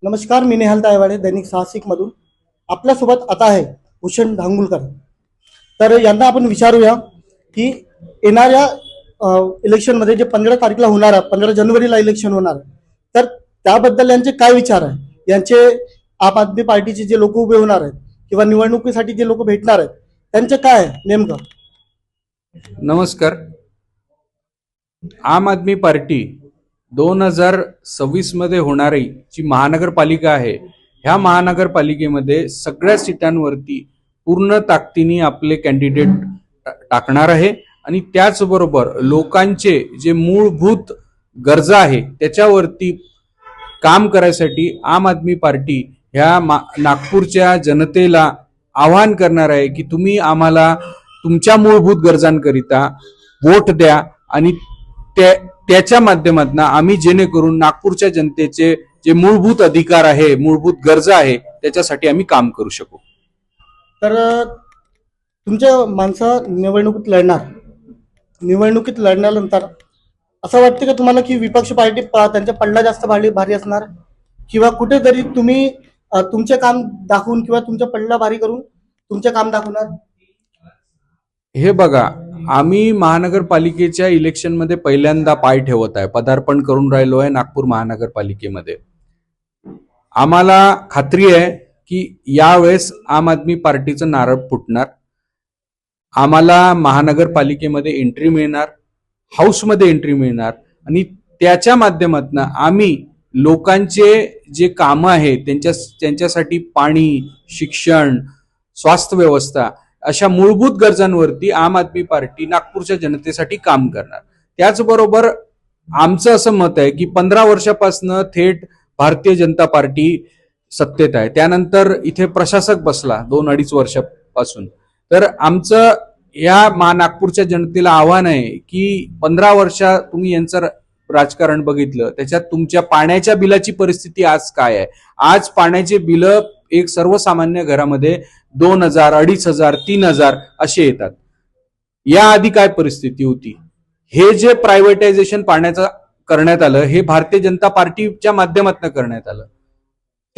नमस्कार, मी नेहाल तायवाडे दैनिक साहसिक मधून आपल्यासोबत आता आहे भूषण धांगुलकर. तर यांना आपण विचारूया की येणाऱ्या इलेक्शनमध्ये जे 15 तारखेला होणार आहे, 15 जानेवारीला इलेक्शन होणार आहे, तर त्याबद्दल यांचे काय विचार आहे. यांचे आम आदमी पार्टीचे जे लोक उभे होणार आहेत किंवा निवडणुकीसाठी जे लोक भेटणार आहेत त्यांचे काय आहे नेमकं. नमस्कार. आम आदमी पार्टी 2026 मध्ये होणारी जी महानगरपालिका आहे, ह्या महानगरपालिकेमध्ये सगळ्या सीटांवरती पूर्ण ताकदीने आपले कॅन्डिडेट टाकणार आहे आणि त्याचबरोबर लोकांचे जे मूलभूत गरजा आहे त्याच्यावरती काम करायसाठी आम आदमी पार्टी ह्या नागपूरच्या जनतेला आवाहन करणार आहे की तुम्ही आम्हाला तुमच्या मूलभूत गरजांकरिता वोट द्या आणि त्याच्या माध्यमातून आम्ही जेणेकरून नागपूरच्या जनतेचे जे मूलभूत अधिकार आहे, मूलभूत गरजा आहे, त्याच्यासाठी आम्ही काम करू शकू. तर तुमच्या माणसं निवडणुकीत लढण्यानंतर असं वाटतं का तुम्हाला की विपक्ष पार्टी त्यांच्या पडला जास्त भारी असणार किंवा कुठेतरी तुम्ही तुमचे काम दाखवून किंवा तुमच्या पडला भारी करून तुमचे काम दाखवणार. हे बघा, आम्ही महानगरपालिकेच्या इलेक्शनमध्ये पहिल्यांदा पाय ठेवत आहे, पदार्पण करून राहिलो आहे नागपूर महानगरपालिकेमध्ये. आम्हाला खात्री आहे की यावेळेस आम आदमी पार्टीचं नारळ फुटणार. आम्हाला महानगरपालिकेमध्ये एंट्री मिळणार, हाऊसमध्ये एंट्री मिळणार आणि त्याच्या माध्यमातून आम्ही लोकांचे जे कामं आहे त्यांच्यासाठी पाणी, शिक्षण, स्वास्थ्य व्यवस्था अशा मूलभूत गरजांवरती आम आदमी पार्टी नागपूरच्या जनतेसाठी काम करणार. त्याचबरोबर आमचं असं मत आहे की 15 वर्षापासून थेट भारतीय जनता पार्टी सत्तेत आहे, त्यानंतर इथे प्रशासक बसला 2-2.5 वर्षापासून. तर आमचं या नागपूरच्या जनतेला आव्हान आहे की 15 वर्षा तुम्ही यांचं राजकारण बघितलं, त्याच्यात तुमच्या पाण्याच्या बिलाची परिस्थिती आज काय आहे. आज पाण्याचे बिल एक सर्वसामान्य घरामध्ये 2,000, 2,500, 3,000 असे येतात. याआधी काय परिस्थिती होती. हे जे प्रायव्हेटायझेशन पाण्याचं करण्यात आलं हे भारतीय जनता पार्टीच्या माध्यमातून करण्यात आलं.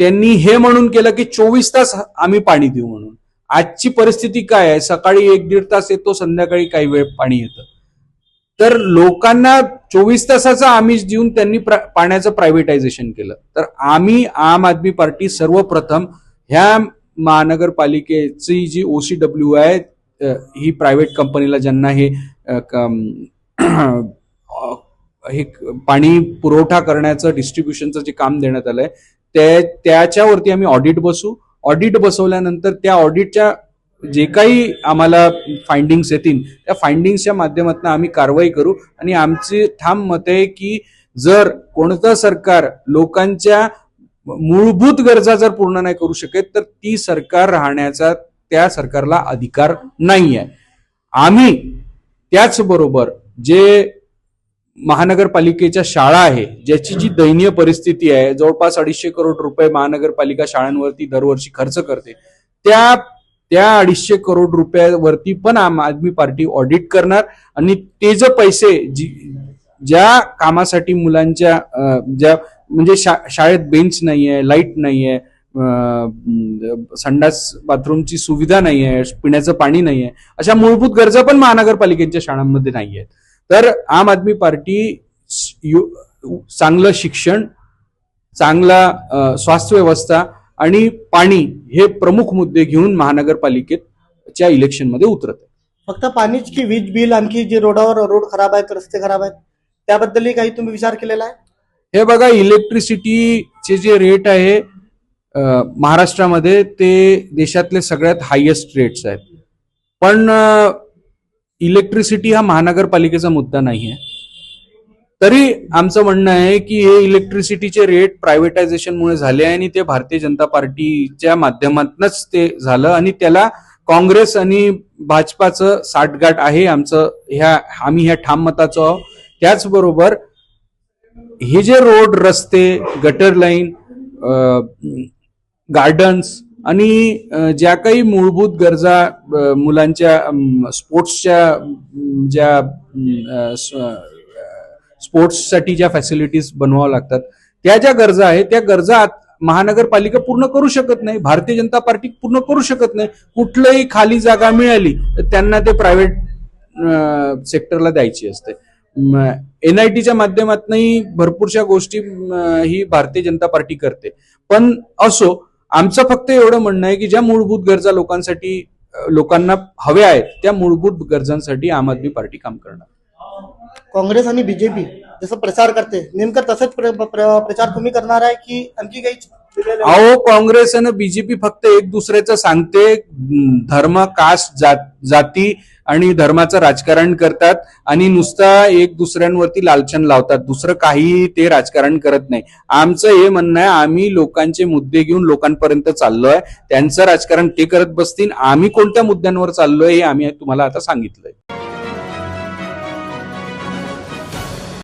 त्यांनी हे म्हणून केलं की 24 तास आम्ही पाणी देऊ म्हणून. आजची परिस्थिती काय आहे, सकाळी 1-1.5 तास येतो, संध्याकाळी काही वेळ पाणी येतं. तर लोकांना 24 तासाचा आमिष देऊन त्यांनी पाण्याचं प्रायव्हेटायझेशन केलं. तर आम्ही आम आदमी पार्टी सर्वप्रथम ह्या महानगरपालिकेची जी OCW आहे, ही प्रायव्हेट कंपनीला ज्यांना हे पाणी पुरवठा करण्याचं, डिस्ट्रीब्युशनचं जे काम देण्यात आलंय त्याच्यावरती आम्ही ऑडिट बसू. ऑडिट बसवल्यानंतर त्या ऑडिटच्या जे काही आम्हाला फाइंडिंग्स येतील त्या फाइंडिंग्सच्या माध्यमातून आम्ही कारवाई करू आणि आमची ठाम मत आहे की जर कोणतं सरकार लोकांच्या मूलभूत गरजा जर पूर्ण नाही करू शकत तर ती सरकार राहण्याचा त्या सरकारला अधिकार नाही आहे. आम्ही त्याचबरोबर जे महानगरपालिकेच्या शाळा आहे ज्याची जी दयनीय परिस्थिती आहे, जवळपास 250 करोड रुपये महानगरपालिका शाळांवरती दरवर्षी खर्च करते, त्या 250 करोड रुपयावरती पण आम आदमी पार्टी ऑडिट करणार आणि ते जे पैसे ज्या कामासाठी मुलांच्या ज्या म्हणजे शाळेत बेंच नाहीये, लाईट नाहीये, संडास बाथरूमची सुविधा नाहीये, पिण्याचं पाणी नाहीये, अशा मूलभूत गरजा पण महानगरपालिकेच्या शाळांमध्ये नाहीयेत. तर आम आदमी पार्टी चांगलं शिक्षण, चांगला स्वास्थ्य व्यवस्था आणि पाणी हे प्रमुख मुद्दे घेऊन महानगरपालिकेच्या इलेक्शन मध्ये उतरत आहे. फक्त पाणीच की वीज बिल, आणखी जे रोड खराब आहेत, रस्ते खराब आहेत, त्याबद्दलही काही तुम्ही विचार केलेला आहे. हे बघा, इलेक्ट्रिसिटीचे जे रेट आहे महाराष्ट्रामध्ये ते देशातले सगळ्यात हायेस्ट रेट्स आहेत. पण इलेक्ट्रिसिटी हा महानगरपालिकेचा मुद्दा नाही आहे. तरी आमचं म्हणणं आहे की हे इलेक्ट्रिसिटीचे रेट प्रायव्हेटायझेशनमुळे झाले आहे आणि ते भारतीय जनता पार्टीच्या माध्यमातूनच ते झालं आणि त्याला काँग्रेस आणि भाजपाचं साठगाठ आहे. आम्ही ह्या ठाम मताचं आहोत. त्याचबरोबर हे जे रोड, रस्ते, गटर लाईन, गार्डन्स आणि ज्या काही मूलभूत गरजा मुलांच्या स्पोर्ट्सच्या ज्या स्पोर्ट्ससाठी ज्या फॅसिलिटीज बनवाव्या लागतात, त्या ज्या गरजा आहेत त्या गरजा महानगरपालिका पूर्ण करू शकत नाही, भारतीय जनता पार्टी पूर्ण करू शकत नाही. कुठलंही खाली जागा मिळाली तर त्यांना ते प्रायव्हेट सेक्टरला द्यायची असते. NITच्या माध्यमातूनही भरपूरशा गोष्टी ही भारतीय जनता पार्टी करते. पण असो, आमचं फक्त एवढं म्हणणं आहे की ज्या मूलभूत गरजा लोकांना हव्या आहेत त्या मूलभूत गरजांसाठी आम आदमी पार्टी काम करणार. काँग्रेस आणि बीजेपी जसं प्रचार करते, नेमकं तसंच प्रचार तुम्ही करणार आहे की आणखी काही? अहो, काँग्रेस आणि बीजेपी फक्त एक दुसऱ्याचं सांगते, धर्म, कास्ट, जाती आणि धर्माचं राजकारण करतात आणि नुसता एक दुसऱ्यांवरती लालचन लावतात. दुसरं काही ते राजकारण करत नाही. आमचं हे म्हणणं आहे, आम्ही लोकांचे मुद्दे घेऊन लोकांपर्यंत चाललोय. त्यांचं राजकारण ते करत बसतील. आम्ही कोणत्या मुद्द्यांवर चाललोय हे आम्ही तुम्हाला आता सांगितलंय.